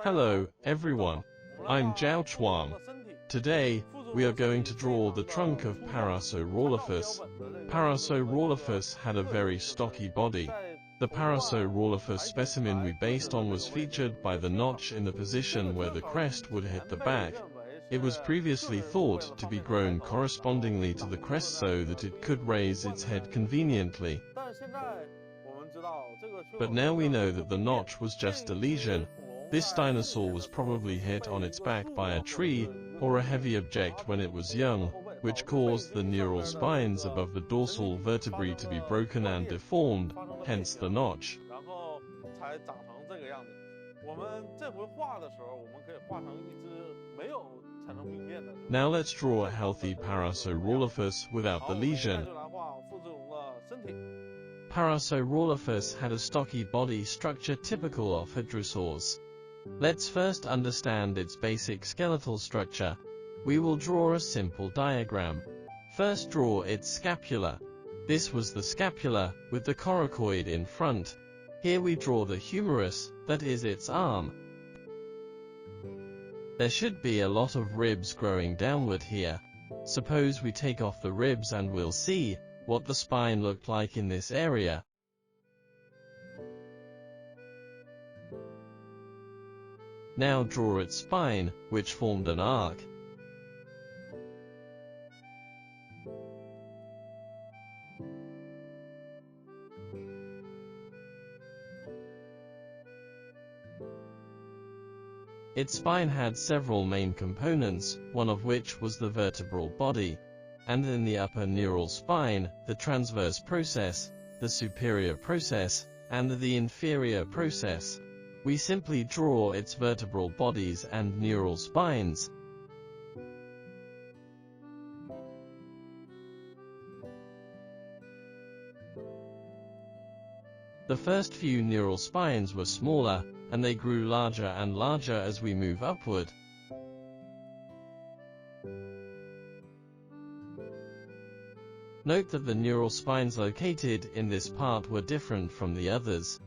Hello, everyone. I'm ZHAO Chuang. Today, we are going to draw the trunk of Parasaurolophus. Parasaurolophus had a very stocky body. The Parasaurolophus specimen we based on was featured by the notch in the position where the crest would hit the back. It was previously thought to be grown correspondingly to the crest so that it could raise its head conveniently. But now we know that the notch was just a lesion. This dinosaur was probably hit on its back by a tree or a heavy object when it was young, which caused the neural spines above the dorsal vertebrae to be broken and deformed, hence the notch. Now let's draw a healthy Parasaurolophus without the lesion. Parasaurolophus had a stocky body structure typical of hadrosaurs. Let's first understand its basic skeletal structure. We will draw a simple diagram. First draw its scapula. This was the scapula, with the coracoid in front. Here we draw the humerus, that is its arm. There should be a lot of ribs growing downward here. Suppose we take off the ribs and we'll see what the spine looked like in this area. Now draw its spine, which formed an arc. Its spine had several main components, one of which was the vertebral body, and in the upper neural spine, the transverse process, the superior process, and the inferior process. We simply draw its vertebral bodies and neural spines. The first few neural spines were smaller, and they grew larger and larger as we move upward. Note that the neural spines located in this part were different from the others.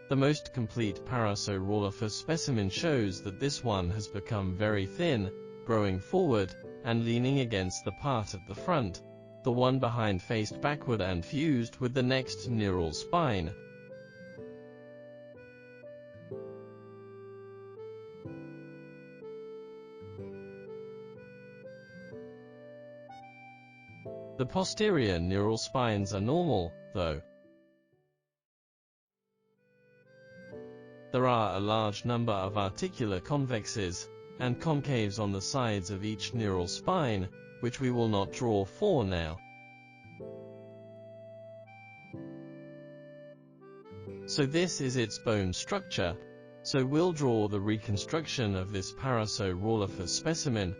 The most complete Parasaurolophus specimen shows that this one has become very thin, growing forward, and leaning against the part at the front. The one behind faced backward and fused with the next neural spine. The posterior neural spines are normal, though. There are a large number of articular convexes and concaves on the sides of each neural spine, which we will not draw for now. So this is its bone structure. So we'll draw the reconstruction of this Parasaurolophus specimen.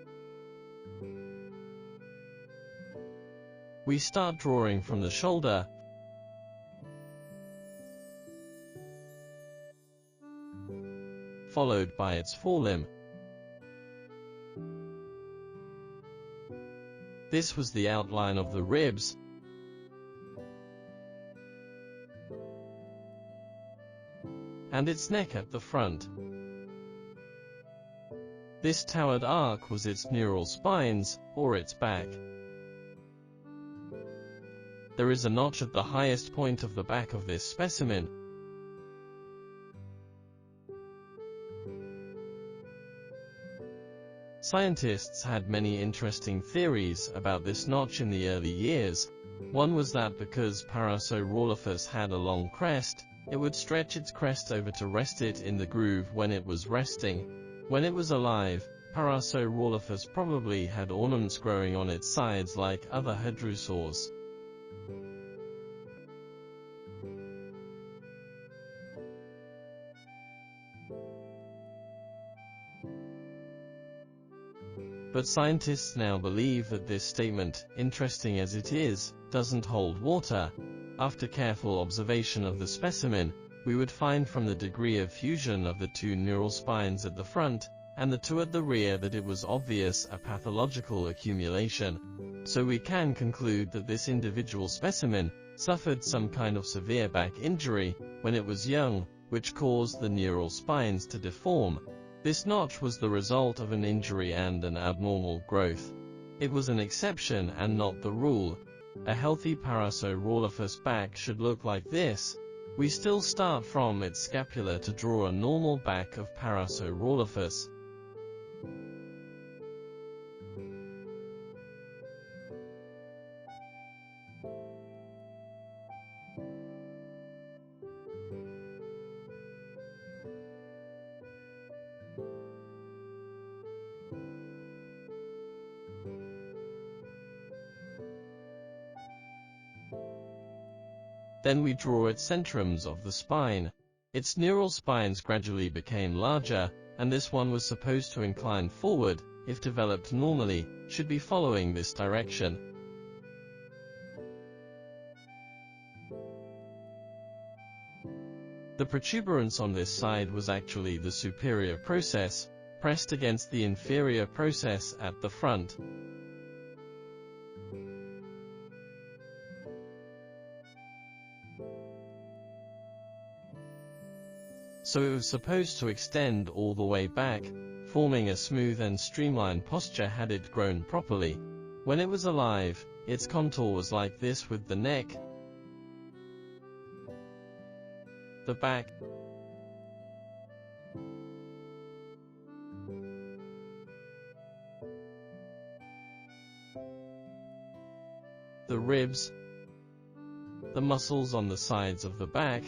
We start drawing from the shoulder, followed by its forelimb. This was the outline of the ribs, and its neck at the front. This towered arc was its neural spines, or its back. There is a notch at the highest point of the back of this specimen. Scientists had many interesting theories about this notch in the early years. One was that because Parasaurolophus had a long crest, it would stretch its crest over to rest it in the groove when it was resting. When it was alive, Parasaurolophus probably had ornaments growing on its sides like other hadrosaurs. But scientists now believe that this statement, interesting as it is, doesn't hold water. After careful observation of the specimen, we would find from the degree of fusion of the two neural spines at the front, and the two at the rear that it was obvious a pathological accumulation. So we can conclude that this individual specimen suffered some kind of severe back injury when it was young, which caused the neural spines to deform. This notch was the result of an injury and an abnormal growth. It was an exception and not the rule. A healthy Parasaurolophus back should look like this. We still start from its scapula to draw a normal back of Parasaurolophus. Then we draw its centrums of the spine. Its neural spines gradually became larger, and this one was supposed to incline forward, if developed normally, should be following this direction. The protuberance on this side was actually the superior process, pressed against the inferior process at the front. So it was supposed to extend all the way back, forming a smooth and streamlined posture had it grown properly. When it was alive, its contour was like this with the neck, the back, the ribs, the muscles on the sides of the back,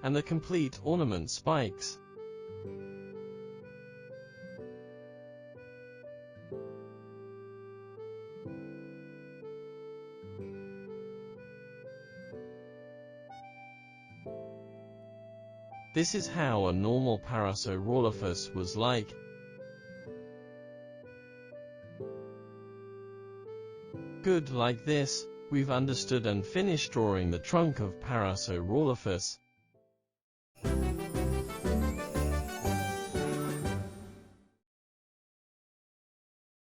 and the complete ornament spikes. This is how a normal Parasaurolophus was like. Good, like this, we've understood and finished drawing the trunk of Parasaurolophus.